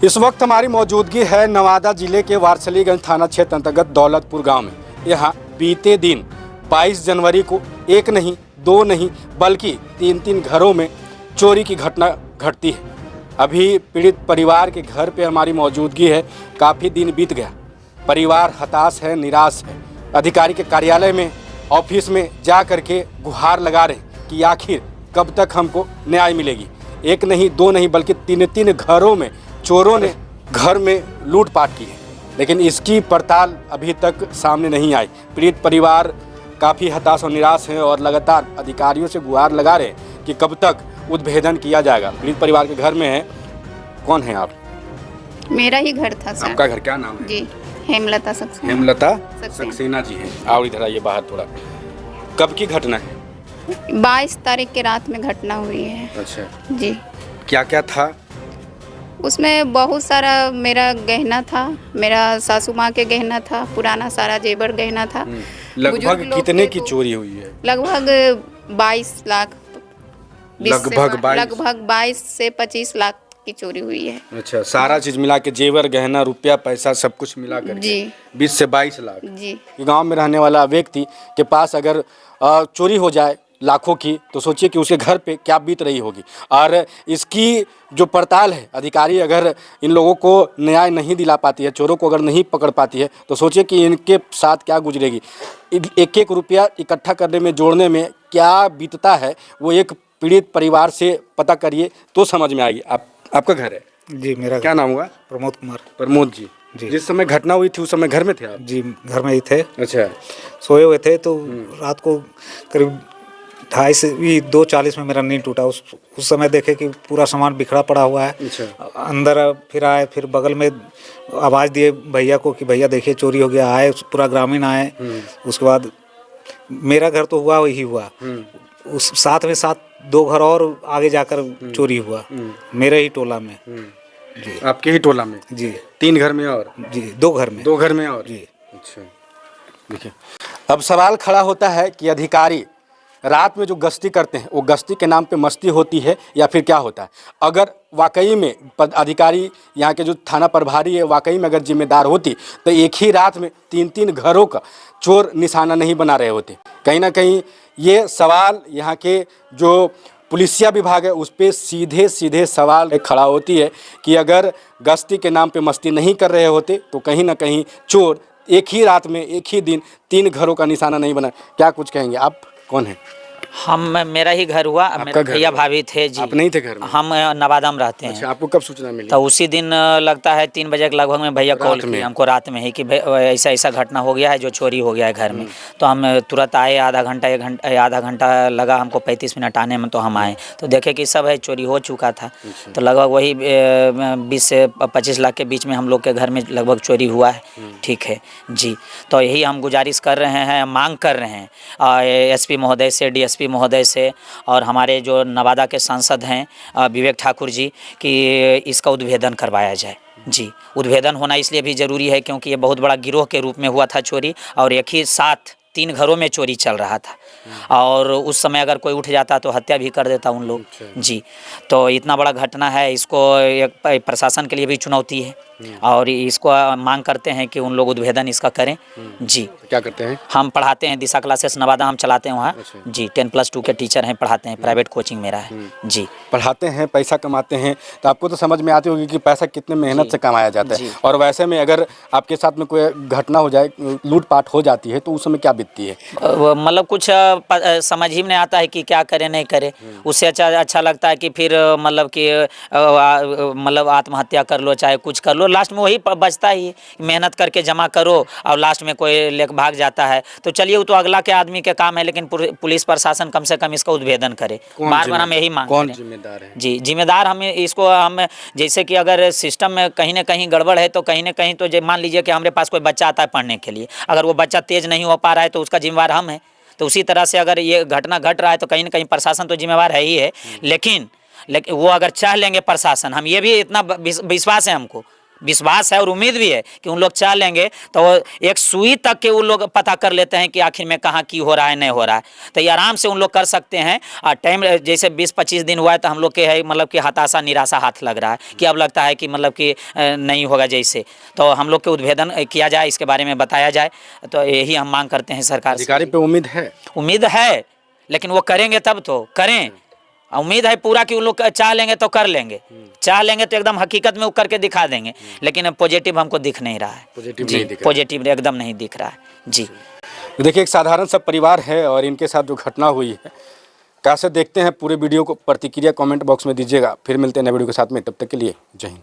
इस वक्त हमारी मौजूदगी है नवादा जिले के वारसलीगंज थाना क्षेत्र अंतर्गत दौलतपुर गांव में। यहाँ बीते दिन 22 जनवरी को एक नहीं दो नहीं बल्कि तीन घरों में चोरी की घटना घटती है। अभी पीड़ित परिवार के घर पे हमारी मौजूदगी है। काफ़ी दिन बीत गया, परिवार हताश है, निराश है। अधिकारी के कार्यालय में, ऑफिस में जा कर के गुहार लगा रहे हैं कि आखिर कब तक हमको न्याय मिलेगी। एक नहीं दो नहीं बल्कि तीन घरों में चोरों ने घर में लूटपाट की है, लेकिन इसकी पड़ताल अभी तक सामने नहीं आई। पीड़ित परिवार काफ़ी हताश और निराश हैं और लगातार अधिकारियों से गुहार लगा रहे हैं कि कब तक उद्भेदन किया जाएगा। पीड़ित परिवार के घर में है। कौन है आप? मेरा ही घर था सर। आपका घर क्या नाम है? जी, हेमलता सक्सेना। हेमलता सक्सेना जी है। आओ इधर आइए बाहर थोड़ा। कब की घटना है? 22 तारीख के रात में घटना हुई है। अच्छा जी, क्या क्या था उसमें बहुत सारा मेरा गहना था, मेरा सासू माँ के गहना था, पुराना सारा जेवर गहना था। लगभग कितने की चोरी हुई है? लगभग 22 लाख। लगभग 22 से 25 लाख की चोरी हुई है। अच्छा, सारा चीज मिला के जेवर गहना रुपया पैसा सब कुछ मिला कर जी 20 से 22 लाख। जी, गांव में रहने वाला व्यक्ति के पास अगर चोरी हो जाए लाखों की, तो सोचिए कि उसके घर पे क्या बीत रही होगी। और इसकी जो पड़ताल है, अधिकारी अगर इन लोगों को न्याय नहीं दिला पाती है, चोरों को अगर नहीं पकड़ पाती है, तो सोचिए कि इनके साथ क्या गुजरेगी। एक रुपया इकट्ठा करने में, जोड़ने में क्या बीतता है, वो एक पीड़ित परिवार से पता करिए तो समझ में आएगी। आपका घर है? जी, मेरा क्या नाम हुआ? प्रमोद कुमार। प्रमोद जी। जी। जिस समय घटना हुई थी उस समय घर में थे आप? जी, घर में ही थे। अच्छा, सोए हुए थे तो रात को करीब 2:40 में मेरा नींद टूटा। उस समय देखे कि पूरा सामान बिखरा पड़ा हुआ है। अच्छा। अंदर फिर आए, फिर बगल में आवाज़ दिए भैया को कि भैया देखिए चोरी हो गया। आए, पूरा ग्रामीण आए। उसके बाद मेरा घर तो हुआ वही हुआ, उस साथ में 2 घर और आगे जाकर चोरी हुआ मेरे ही टोला में। जी, आपके ही टोला में? जी, 3 घर में और? जी, 2 घर में। 2 घर में और? जी। अच्छा, देखिए अब सवाल खड़ा होता है कि अधिकारी रात में जो गश्ती करते हैं, वो गश्ती के नाम पे मस्ती होती है या फिर क्या होता है? अगर वाकई में अधिकारी, यहाँ के जो थाना प्रभारी है, वाकई में अगर जिम्मेदार होती तो एक ही रात में 3 घरों का चोर निशाना नहीं बना रहे होते। कहीं ना कहीं ये सवाल यहाँ के जो पुलिसिया विभाग है उस पर सीधे सवाल खड़ा होती है कि अगर गश्ती के नाम पे मस्ती नहीं कर रहे होते तो कहीं ना कहीं चोर एक ही रात में, एक ही दिन 3 घरों का निशाना नहीं बना। क्या कुछ कहेंगे आप? कौन है? मेरा ही घर हुआ। मेरे भैया भाभी थे जी। आप नहीं थे घर में? हम नवादा में रहते हैं। अच्छा, आपको कब सूचना मिली? तो उसी दिन लगता है 3 बजे के लगभग में भैया कॉल किया हमको रात में ही कि ऐसा घटना हो गया है, जो चोरी हो गया है घर में। तो हम तुरंत आए। आधा घंटा लगा हमको, 35 मिनट आने में। तो हम आए तो देखे कि सब है चोरी हो चुका था। तो लगभग वही 20 से 25 लाख के बीच में हम लोग के घर में लगभग चोरी हुआ है। ठीक है जी। तो यही हम गुजारिश कर रहे हैं, मांग कर रहे हैं एसपी महोदय से, डीएसपी महोदय से और हमारे जो नवादा के सांसद हैं विवेक ठाकुर जी, कि इसका उद्भेदन करवाया जाए। जी, उद्भेदन होना इसलिए भी ज़रूरी है क्योंकि ये बहुत बड़ा गिरोह के रूप में हुआ था चोरी, और एक ही साथ 3 घरों में चोरी चल रहा था। और उस समय अगर कोई उठ जाता तो हत्या भी कर देता उन लोग। जी, तो इतना बड़ा घटना है, इसको एक प्रशासन के लिए भी चुनौती है और इसको मांग करते हैं कि उन लोग उद्भेदन इसका करें। जी, क्या करते हैं? हम पढ़ाते हैं, दिशा क्लासेस नवादा हम चलाते हैं वहाँ। जी, 10+2 के टीचर हैं, पढ़ाते हैं, प्राइवेट कोचिंग मेरा है। जी, पढ़ाते हैं, पैसा कमाते हैं, तो आपको तो समझ में आती होगी कि पैसा कितने मेहनत से कमाया जाता है। और वैसे में अगर आपके साथ में कोई घटना हो जाए, लूटपाट हो जाती है, तो उस समय क्या बीतती है? मतलब कुछ समझ ही नहीं आता है कि क्या करें नहीं करें। उससे अच्छा लगता है कि फिर मतलब कि आत्महत्या कर लो, चाहे कुछ कर लो, लास्ट में वही बचता ही है। मेहनत करके जमा करो और लास्ट में कोई लेकर भाग जाता है। तो चलिए, वो तो अगला के आदमी के काम है, लेकिन पुलिस प्रशासन कम से कम इसका उद्भेदन करे। बार बार हम यही मांग कौन करें। जिम्मेदार है? जी, जिम्मेदार हम जैसे कि अगर सिस्टम में कहीं ना कहीं गड़बड़ है, तो कहीं ना कहीं तो मान लीजिए कि हमारे पास कोई बच्चा आता है पढ़ने के लिए, अगर वो बच्चा तेज नहीं हो पा रहा है तो उसका जिम्मेवार हम है। तो उसी तरह से अगर ये घटना घट रहा है तो कहीं ना कहीं प्रशासन तो जिम्मेवार है ही है। लेकिन वो अगर चाह लेंगे प्रशासन, हम ये भी इतना विश्वास है हमको, विश्वास है और उम्मीद भी है कि उन लोग चाह लेंगे तो एक सुई तक के उन लोग पता कर लेते हैं कि आखिर में कहाँ की हो रहा है नहीं हो रहा है, तो ये आराम से उन लोग कर सकते हैं। और टाइम जैसे 20-25 दिन हुआ है तो हम लोग के है मतलब कि हताशा निराशा हाथ लग रहा है कि अब लगता है कि मतलब कि नहीं होगा जैसे, तो हम लोग के उद्भेदन किया जाए, इसके बारे में बताया जाए, तो यही हम मांग करते हैं सरकार से। अधिकारी पे उम्मीद है? उम्मीद है, लेकिन वो करेंगे तब तो करें। उम्मीद है पूरा कि उन लोग चाह लेंगे तो कर लेंगे, चाह लेंगे तो एकदम हकीकत में वो करके दिखा देंगे, लेकिन पॉजिटिव हमको दिख नहीं रहा है। पॉजिटिव जी, नहीं दिख रहा है। पॉजिटिव एकदम नहीं दिख रहा है जी। देखिए, एक साधारण सा परिवार है और इनके साथ जो घटना हुई है, कैसे देखते हैं पूरे वीडियो को, प्रतिक्रिया कमेंट बॉक्स में दीजिएगा। फिर मिलते हैं नए वीडियो के साथ में, तब तक के लिए जय हिंद।